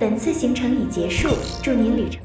本次行程已结束，祝您旅程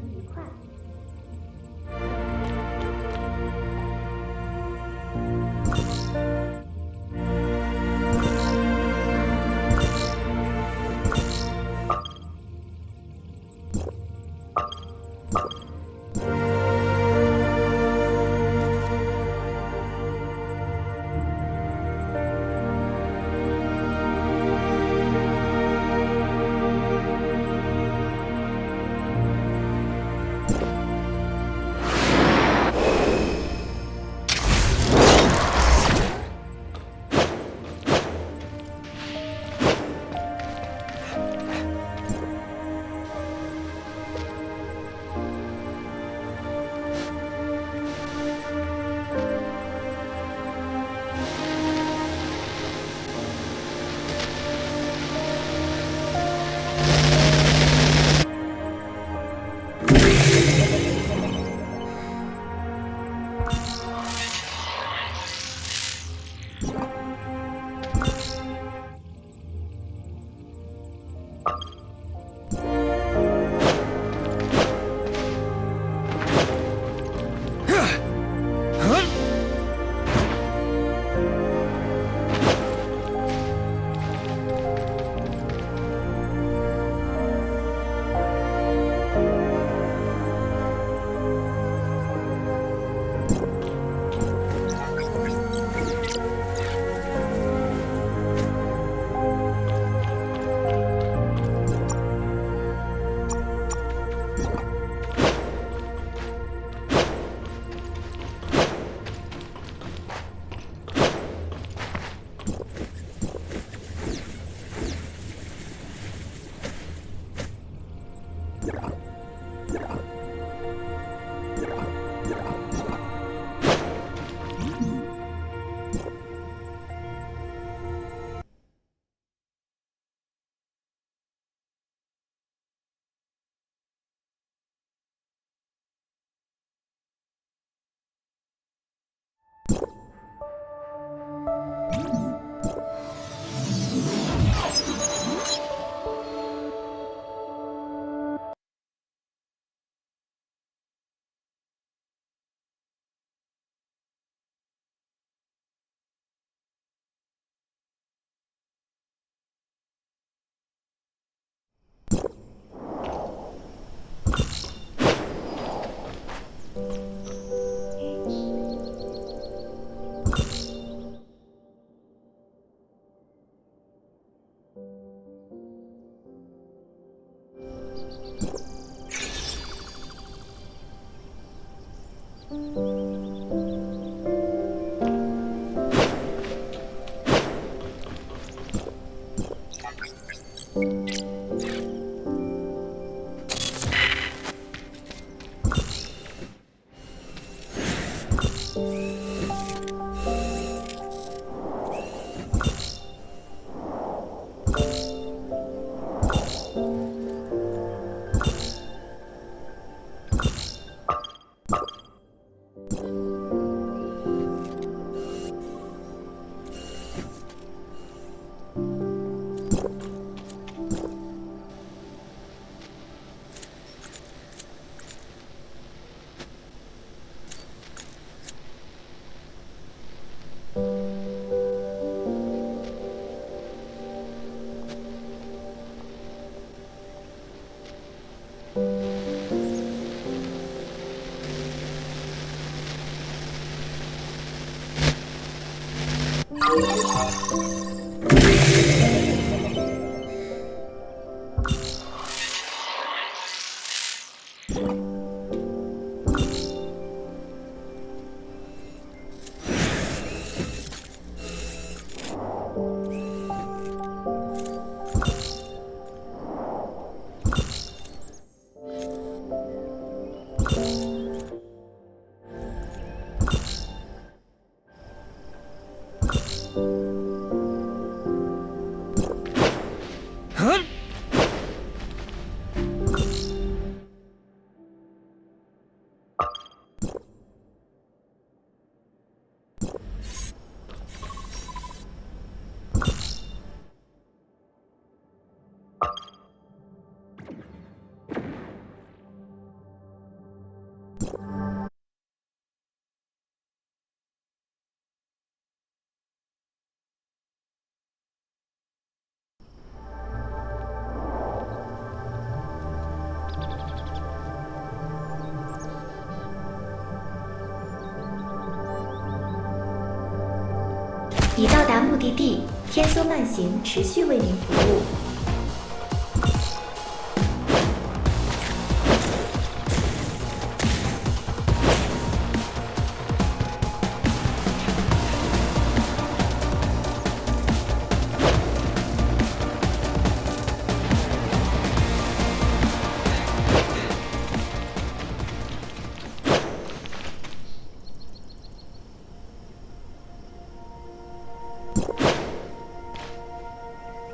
已到达目的地，天梭慢行持续为您服务。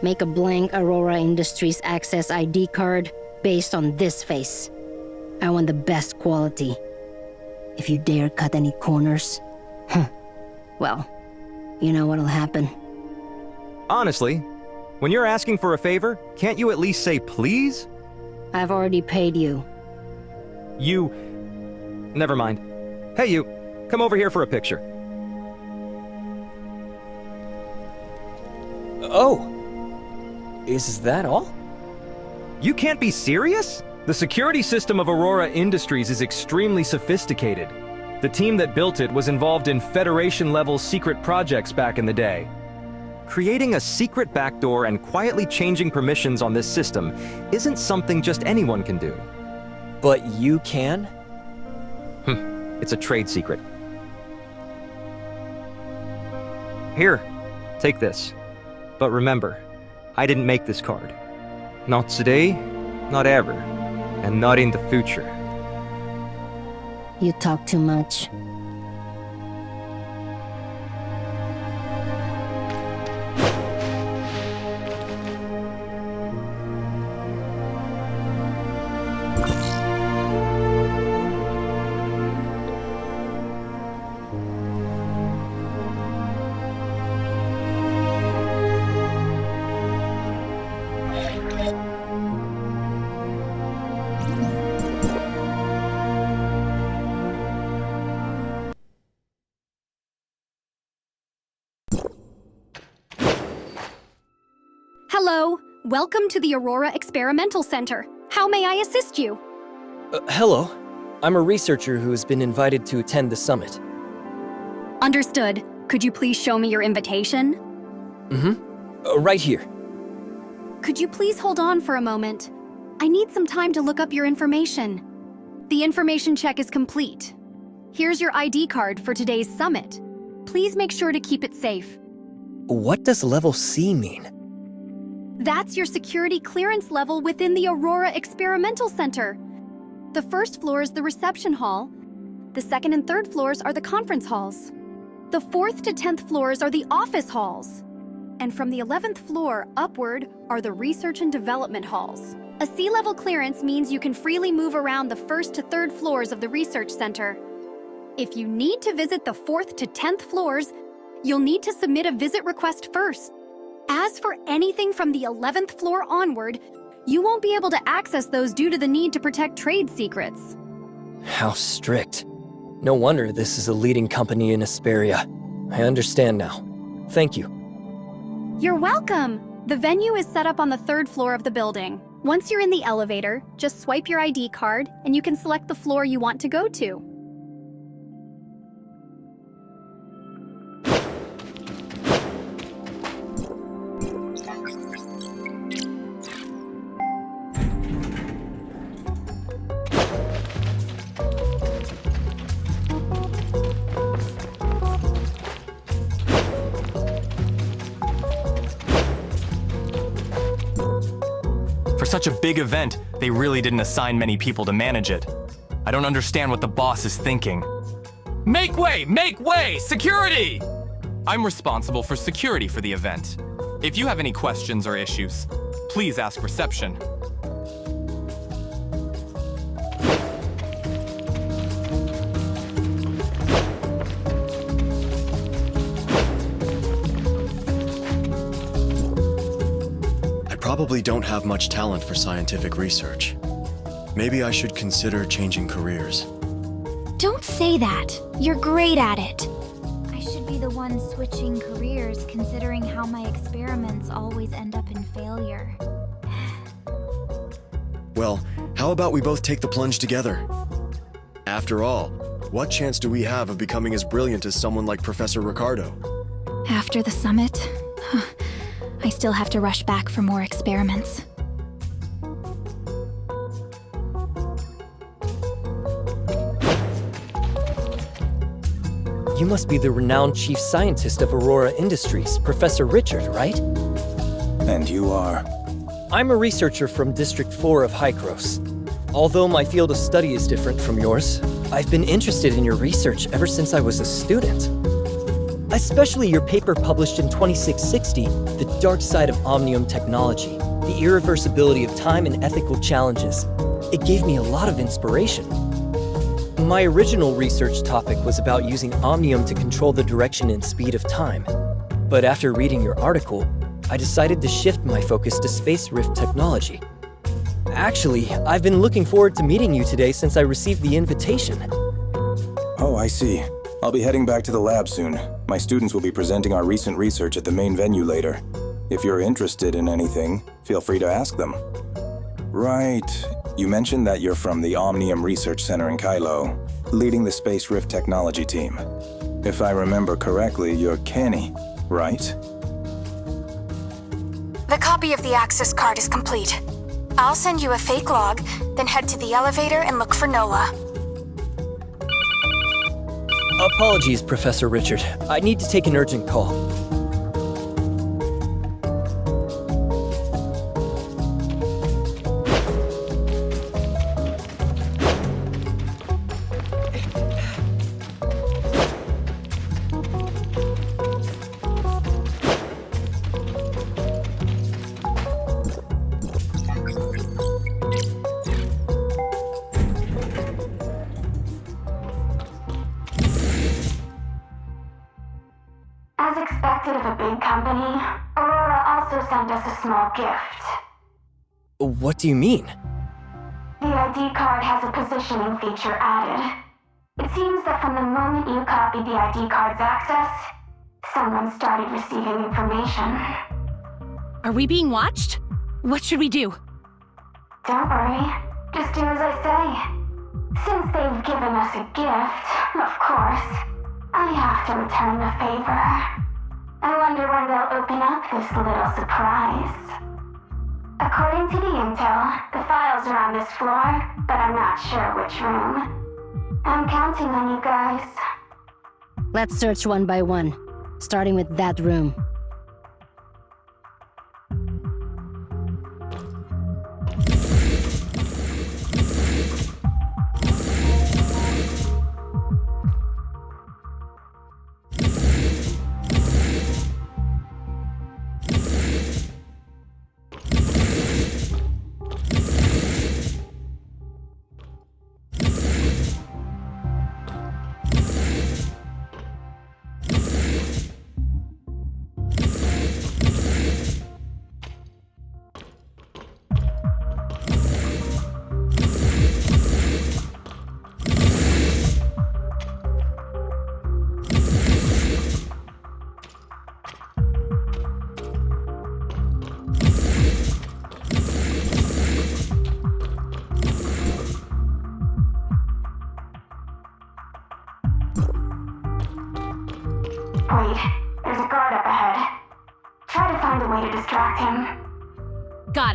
Make a blank Aurora Industries Access ID card based on this face. I want the best quality. If you dare cut any corners, well, you know what'll happen. Honestly, when you're asking for a favor, can't you at least say please? I've already paid you. You... Never mind. Hey you, come over here for a picture. Oh! Is that all? You can't be serious? The security system of Aurora Industries is extremely sophisticated. The team that built it was involved in Federation-level secret projects back in the day. Creating a secret backdoor and quietly changing permissions on this system isn't something just anyone can do. But you can? It's a trade secret. Here, take this. But remember, I didn't make this card. Not today, not ever, and not in the future. You talk too much. Hello, welcome to the Aurora Experimental Center. How may I assist you? Hello. I'm a researcher who has been invited to attend the summit. Understood. Could you please show me your invitation? Right here. Could you please hold on for a moment? I need some time to look up your information. The information check is complete. Here's your ID card for today's summit. Please make sure to keep it safe. What does level C mean? That's your security clearance level within the Aurora Experimental Center. The first floor is the reception hall. The second and third floors are the conference halls. The 4th to 10th floors are the office halls. And from the 11th floor upward are the research and development halls. A C-level clearance means you can freely move around the 1st to 3rd floors of the research center. If you need to visit the 4th to 10th floors, you'll need to submit a visit request first. As for anything from the 11th floor onward, you won't be able to access those due to the need to protect trade secrets. How strict. No wonder this is a leading company in Asperia. I understand now. Thank you. You're welcome! The venue is set up on the 3rd floor of the building. Once you're in the elevator, just swipe your ID card and you can select the floor you want to go to. For such a big event, they really didn't assign many people to manage it. I don't understand what the boss is thinking. Make way! Make way! Security! I'm responsible for security for the event. If you have any questions or issues, please ask reception. Probably don't have much talent for scientific research. Maybe I should consider changing careers. Don't say that. You're great at it. I should be the one switching careers, considering how my experiments always end up in failure. Well, how about we both take the plunge together? After all, what chance do we have of becoming as brilliant as someone like Professor Ricardo? After the summit, I still have to rush back for more experiments. You must be the renowned chief scientist of Aurora Industries, Professor Richard, right? And you are? I'm a researcher from District 4 of Hykros. Although my field of study is different from yours, I've been interested in your research ever since I was a student. Especially your paper published in 2660, The Dark Side of Omnium Technology, The Irreversibility of Time and Ethical Challenges. It gave me a lot of inspiration. My original research topic was about using Omnium to control the direction and speed of time. But after reading your article, I decided to shift my focus to space rift technology. Actually, I've been looking forward to meeting you today since I received the invitation. Oh, I see. I'll be heading back to the lab soon. My students will be presenting our recent research at the main venue later. If you're interested in anything, feel free to ask them. Right. You mentioned that you're from the Omnium Research Center in Kylo, leading the Space Rift Technology team. If I remember correctly, you're Kenny, right? The copy of the access card is complete. I'll send you a fake log, then head to the elevator and look for Nola. Apologies, Professor Richard. I need to take an urgent call. As expected of a big company, Aurora also sent us a small gift. What do you mean? The ID card has a positioning feature added. It seems that from the moment you copied the ID card's access, someone started receiving information. Are we being watched? What should we do? Don't worry, just do as I say. Since they've given us a gift, of course, I have to return the favor. I wonder when they'll open up this little surprise. According to the intel, the files are on this floor, but I'm not sure which room. I'm counting on you guys. Let's search one by one, starting with that room.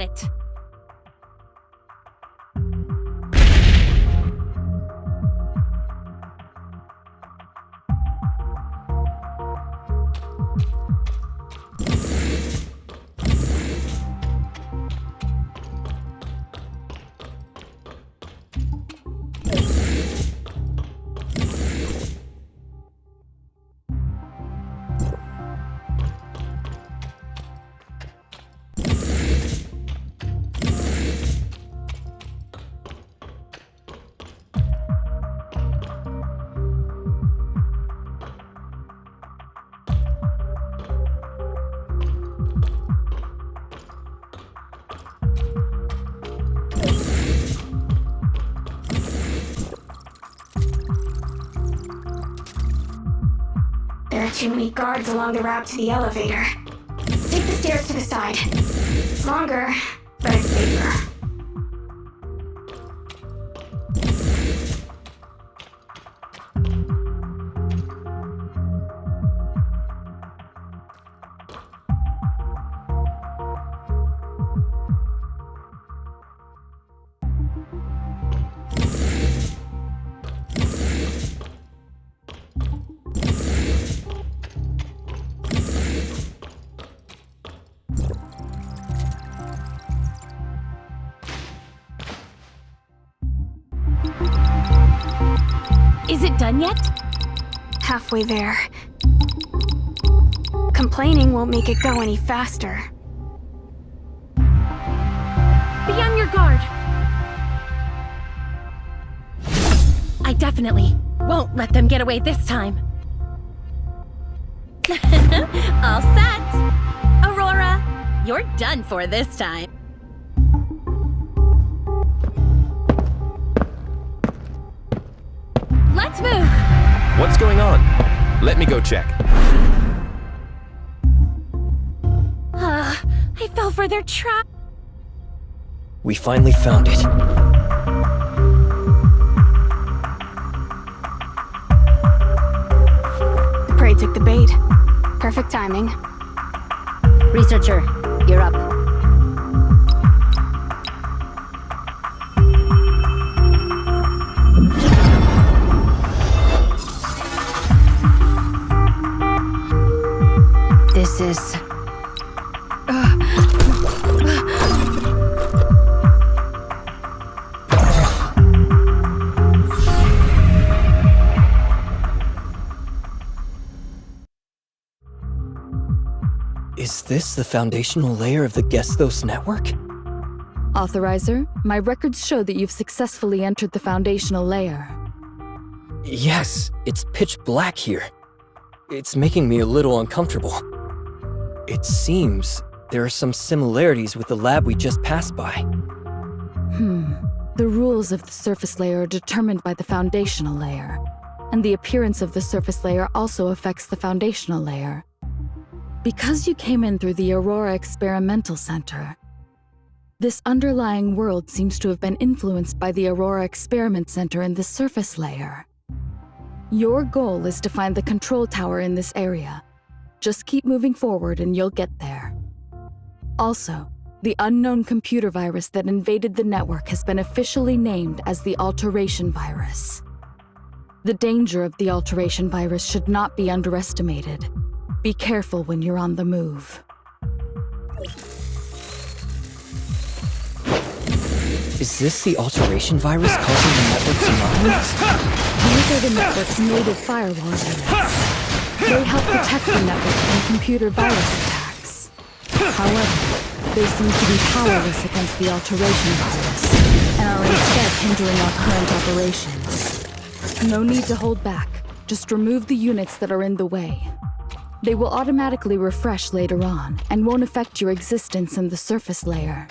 it. There are too many guards along the route to the elevator. Take the stairs to the side. It's longer, but it's safer. Is it done yet? Halfway there. Complaining won't make it go any faster. Be on your guard. I definitely won't let them get away this time. All set. Aurora, you're done for this time. Let's move! What's going on? Let me go check. I fell for their trap. We finally found it. The prey took the bait. Perfect timing. Researcher, you're up. This is... Is this the foundational layer of the Gestos network? Authorizer, my records show that you've successfully entered the foundational layer. Yes, it's pitch black here. It's making me a little uncomfortable. It seems there are some similarities with the lab we just passed by. The rules of the surface layer are determined by the foundational layer, and the appearance of the surface layer also affects the foundational layer. Because you came in through the Aurora Experimental Center, this underlying world seems to have been influenced by the Aurora Experiment Center in the surface layer. Your goal is to find the control tower in this area. Just keep moving forward and you'll get there. Also, the unknown computer virus that invaded the network has been officially named as the Alteration Virus. The danger of the Alteration Virus should not be underestimated. Be careful when you're on the move. Is this the alteration virus causing the network's anomalies? These are the network's native firewall units. They help protect the network from computer virus attacks. However, they seem to be powerless against the alteration virus, and are instead hindering our current operations. No need to hold back. Just remove the units that are in the way. They will automatically refresh later on, and won't affect your existence in the surface layer.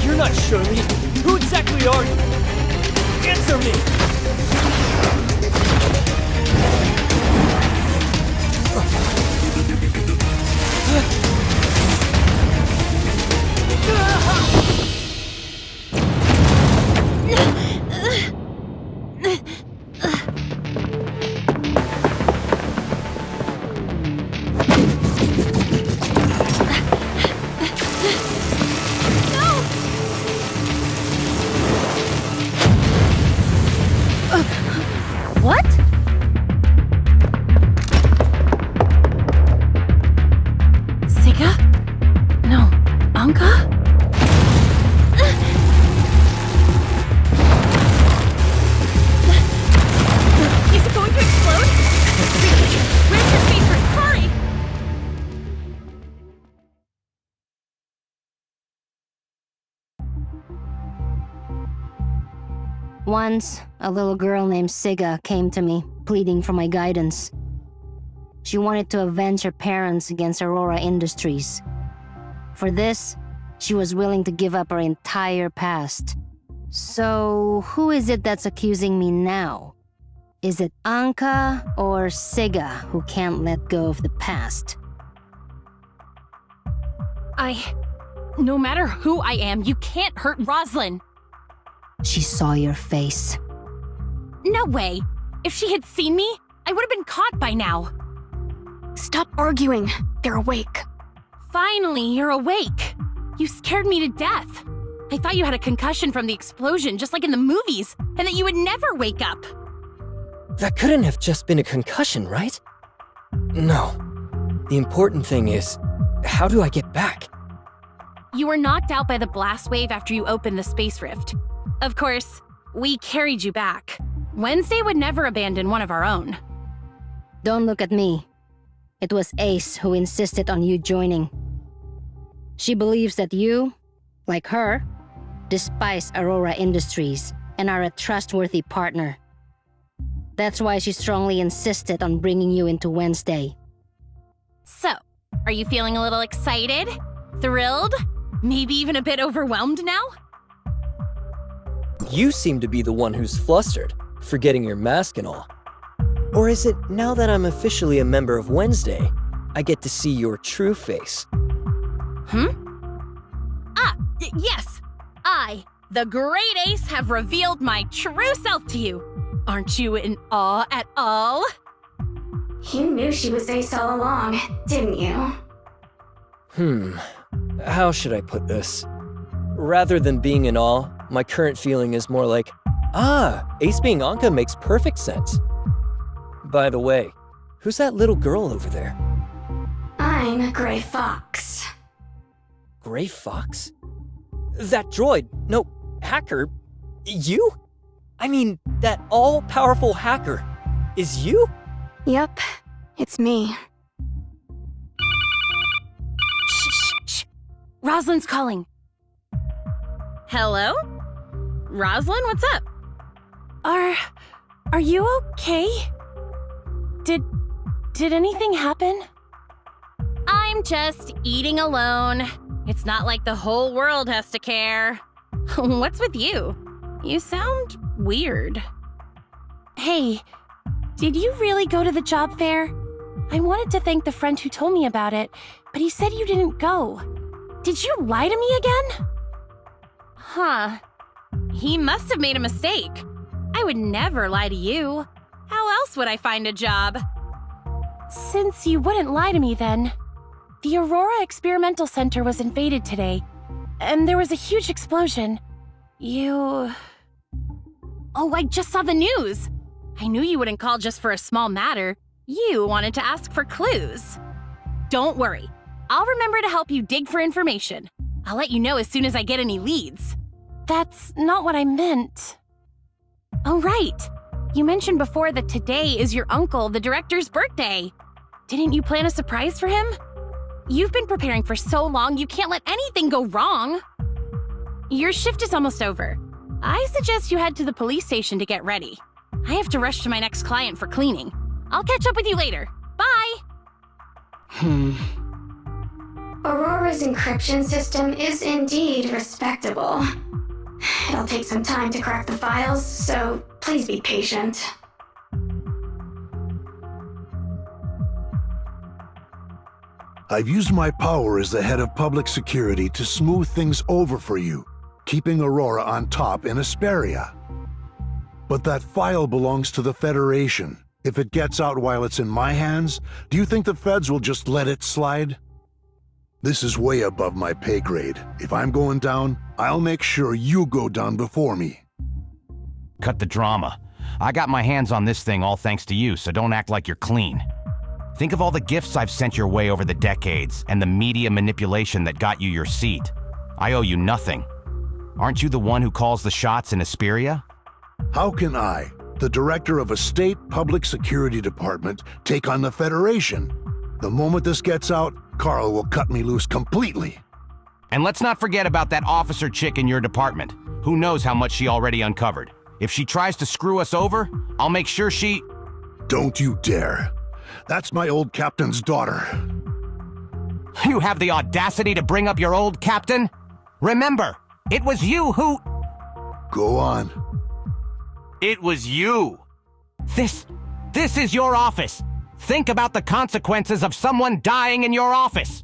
You're not Shirley. Who exactly are you? Answer me! What? Siga? No, Anka? Is it going to explode? Where's your space room? Hurry! Once, a little girl named Siga came to me, pleading for my guidance. She wanted to avenge her parents against Aurora Industries. For this, she was willing to give up her entire past. So, who is it that's accusing me now? Is it Anka or Siga who can't let go of the past? No matter who I am, you can't hurt Roslyn. She saw your face. No way. If she had seen me, I would have been caught by now. Stop arguing. They're awake. Finally, you're awake. You scared me to death. I thought you had a concussion from the explosion, just like in the movies, and that you would never wake up. That couldn't have just been a concussion, right? No. The important thing is, how do I get back? You were knocked out by the blast wave after you opened the space rift. Of course, we carried you back. Wednesday would never abandon one of our own. Don't look at me. It was Ace who insisted on you joining. She believes that you, like her, despise Aurora Industries and are a trustworthy partner. That's why she strongly insisted on bringing you into Wednesday. So, are you feeling a little excited? Thrilled? Maybe even a bit overwhelmed now? You seem to be the one who's flustered, forgetting your mask and all. Or is it now that I'm officially a member of Wednesday, I get to see your true face? Yes! I, the Great Ace, have revealed my true self to you. Aren't you in awe at all? You knew she was Ace all along, didn't you? How should I put this? Rather than being in awe, my current feeling is more like, Ace being Anka makes perfect sense. By the way, who's that little girl over there? I'm a gray fox. Gray Fox? That droid, no, hacker, you? I mean, that all-powerful hacker, is you? Yep, it's me. Shh. Rosalind's calling. Hello? Rosalind, what's up? Are you okay? Did anything happen? I'm just eating alone. It's not like the whole world has to care. What's with you? You sound weird. Hey, did you really go to the job fair? I wanted to thank the friend who told me about it, but he said you didn't go. Did you lie to me again? Huh. He must have made a mistake. I would never lie to you. How else would I find a job? Since you wouldn't lie to me then, the Aurora Experimental Center was invaded today, and there was a huge explosion. Oh, I just saw the news. I knew you wouldn't call just for a small matter. You wanted to ask for clues. Don't worry. I'll remember to help you dig for information. I'll let you know as soon as I get any leads. That's not what I meant. Oh, right. You mentioned before that today is your uncle, the director's birthday. Didn't you plan a surprise for him? You've been preparing for so long, you can't let anything go wrong. Your shift is almost over. I suggest you head to the police station to get ready. I have to rush to my next client for cleaning. I'll catch up with you later. Bye! Aurora's encryption system is indeed respectable. It'll take some time to crack the files, so please be patient. I've used my power as the head of public security to smooth things over for you, keeping Aurora on top in Asperia. But that file belongs to the Federation. If it gets out while it's in my hands, do you think the feds will just let it slide? This is way above my pay grade. If I'm going down, I'll make sure you go down before me. Cut the drama. I got my hands on this thing all thanks to you, so don't act like you're clean. Think of all the gifts I've sent your way over the decades, and the media manipulation that got you your seat. I owe you nothing. Aren't you the one who calls the shots in Asperia? How can I, the director of a state public security department, take on the Federation? The moment this gets out, Carl will cut me loose completely. And let's not forget about that officer chick in your department. Who knows how much she already uncovered. If she tries to screw us over, I'll make sure she... Don't you dare. That's my old captain's daughter. You have the audacity to bring up your old captain? Remember, it was you who... Go on. It was you. This is your office. Think about the consequences of someone dying in your office.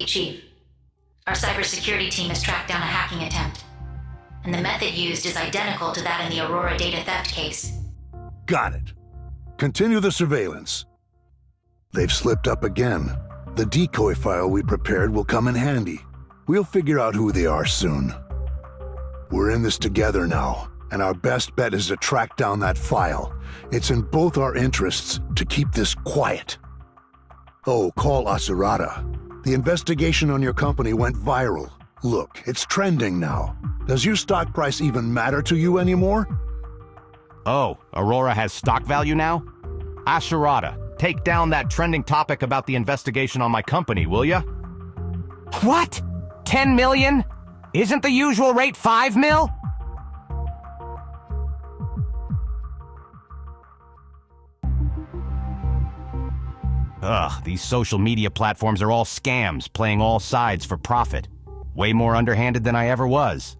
Chief, our cybersecurity team has tracked down a hacking attempt, and the method used is identical to that in the Aurora data theft case. Got it. Continue the surveillance. They've slipped up again. The decoy file we prepared will come in handy. We'll figure out who they are soon. We're in this together now, and our best bet is to track down that file. It's in both our interests to keep this quiet. Oh, call Asurata. The investigation on your company went viral. Look, it's trending now. Does your stock price even matter to you anymore? Oh, Aurora has stock value now? Asherata, take down that trending topic about the investigation on my company, will ya? What? 10 million? Isn't the usual rate 5 mil? Ugh, these social media platforms are all scams, playing all sides for profit. Way more underhanded than I ever was.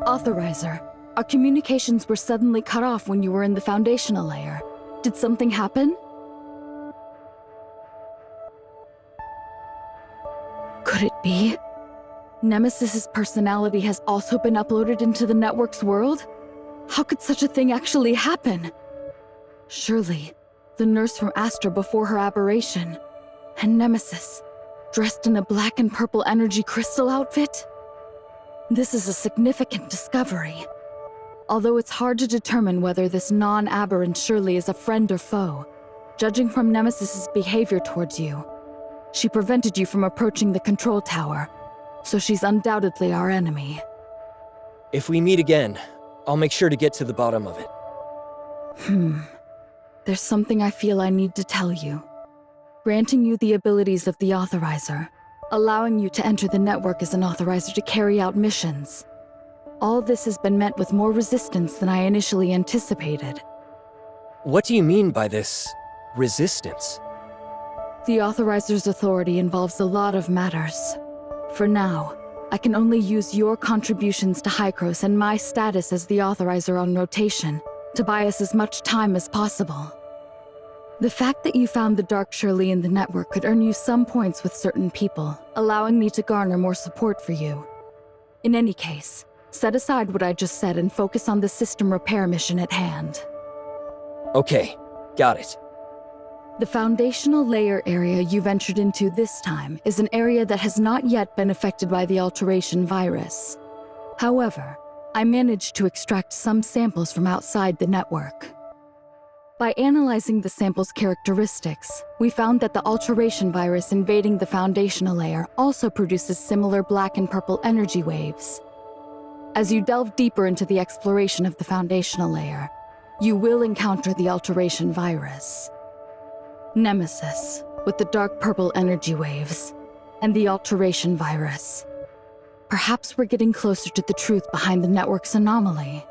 Authorizer, our communications were suddenly cut off when you were in the foundational layer. Did something happen? Could it be? Nemesis's personality has also been uploaded into the network's world? How could such a thing actually happen? Surely, the nurse from Astra before her aberration, and Nemesis, dressed in a black and purple energy crystal outfit? This is a significant discovery. Although it's hard to determine whether this non-aberrant Shirley is a friend or foe, judging from Nemesis's behavior towards you, she prevented you from approaching the control tower, so she's undoubtedly our enemy. If we meet again, I'll make sure to get to the bottom of it. There's something I feel I need to tell you. Granting you the abilities of the Authorizer, allowing you to enter the network as an Authorizer to carry out missions. All this has been met with more resistance than I initially anticipated. What do you mean by this resistance? The Authorizer's authority involves a lot of matters. For now, I can only use your contributions to Hykros and my status as the Authorizer on rotation to buy us as much time as possible. The fact that you found the Dark Shirley in the network could earn you some points with certain people, allowing me to garner more support for you. In any case, set aside what I just said and focus on the system repair mission at hand. Okay, got it. The foundational layer area you ventured into this time is an area that has not yet been affected by the alteration virus. However, I managed to extract some samples from outside the network. By analyzing the sample's characteristics, we found that the alteration virus invading the foundational layer also produces similar black and purple energy waves. As you delve deeper into the exploration of the foundational layer, you will encounter the alteration virus. Nemesis, with the dark purple energy waves, and the alteration virus. Perhaps we're getting closer to the truth behind the network's anomaly.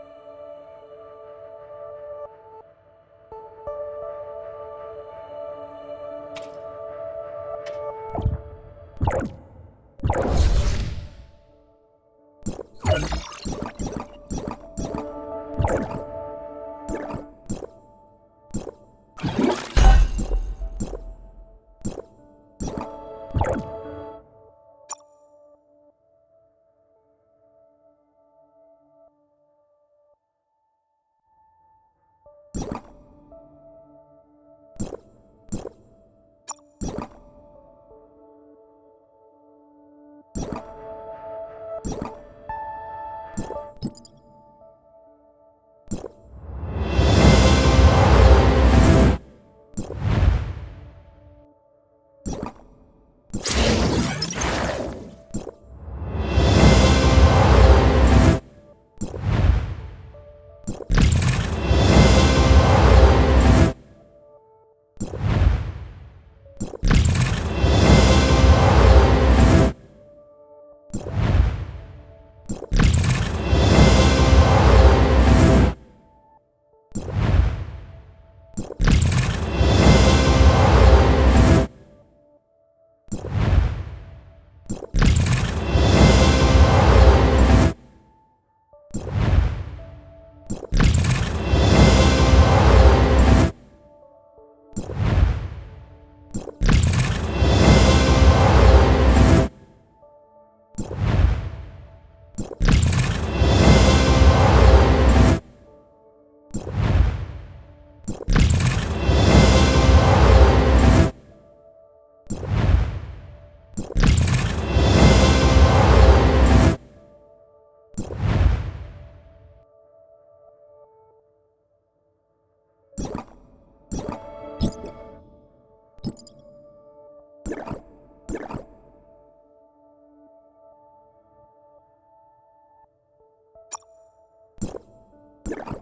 You